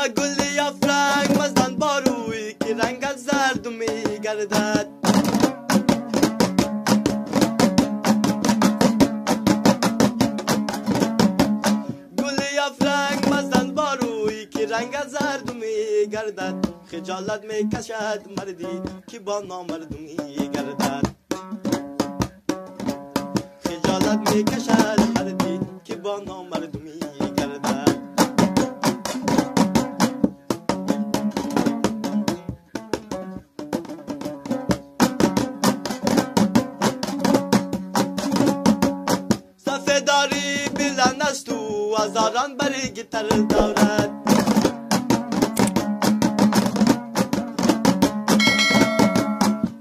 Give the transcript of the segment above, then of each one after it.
گلی افرنگ مزدن باروی که رنگ از زرد میگردد. گلی افرنگ مزدن باروی که رنگ از زرد میگردد. خجالت میکشد مردی که با نامردمی گردد. خجالت میکشد مردی که با نامردمی گردد. صفداری بلند است و هزاران برگ تر دارد.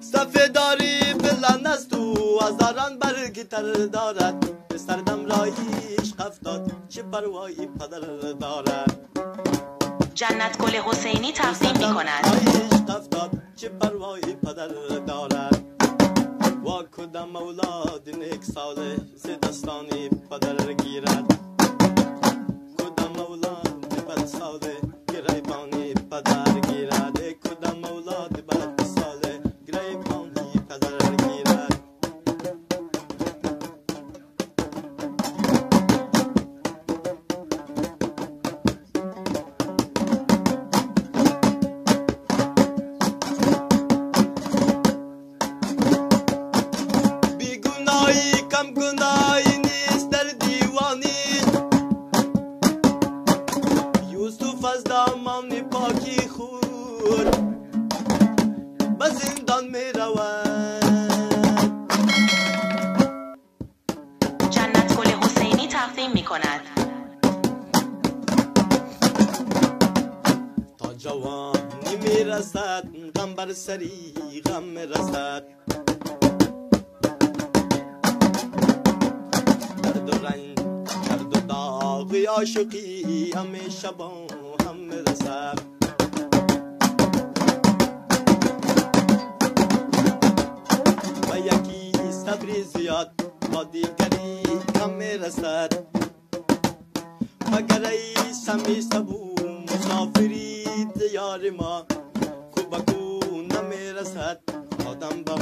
صفداری بلند است و هزاران برگ تر دارد. سردم رای عشق افتاد چه پروایی پدر دارد. جنت گل حسینی تقدیم می‌کند. عشق افتاد چه پروایی پدر دارد. وا کدام اولاد نیک ساله ز دستانی پدر گیرد. کدام اولاد بد ساله گریبانی پدر گیرد. کدام اولاد بد ساله گریبانی پدر گیرد. کم گناهی نیست در دیوانی. یوسف از دامان پاکی خود به زندان می رود. جنت گل حسینی تقدیم می کند. تا جوانی می رسد غم بر سری غم می رسد. عاشقی همیشه با هم میرسد. و یکی صبری زیاد با دیگری کم میرسد. مگر ای سمی سبو مسافری دیار ما کو بکو نمیرسد. آدم با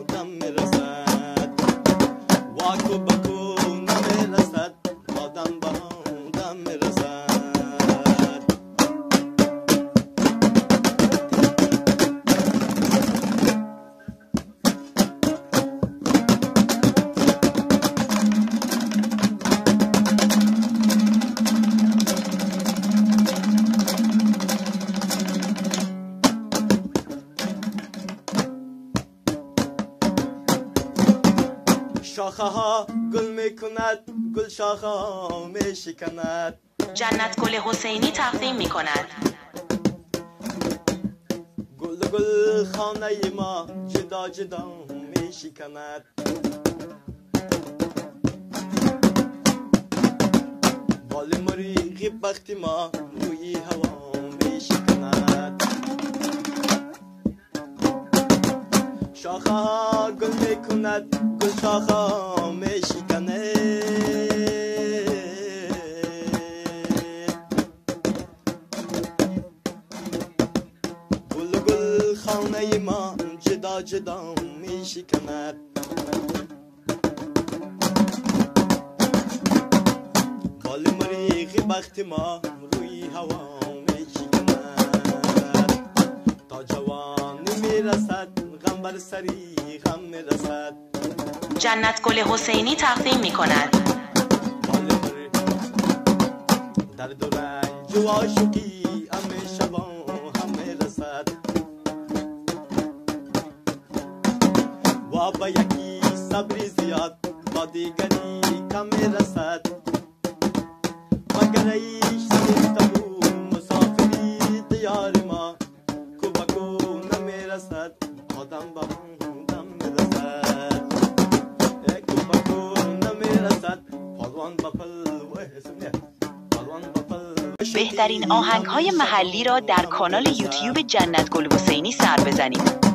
آدم میرسد. و کو بکو نمیرسد. آدم با شاخه ها گل میکند گل شاخه ها میشکند. جنت گل حسینی تقدیم میکند. گل خانه ما جدا جدا میشکند. بال مریخی بخت ما روی هوا میشکند. شاخه ها گل میکند گل شاخه ها میشکند. گل خانه ما جدا جدا میشکند. بال مریخ بخت ما روی هوا میشکند. تا جوانی میرسد غم بر سری غم میرسد. جنت گل حسینی تقدیم میکند. درد و رنج و عاشقی همیشه با هم میرسد. و با یکی صبری زیاد با دیگری کم میرسد. مگر ایش سبو مسافری دیار ما کو بکو نمیرسد. آدم با آدم میرسد. کو بکو نمیرسد. پالوان با بهترین آهنگ‌های محلی را در کانال یوتیوب جنت گل حسینی سر بزنید.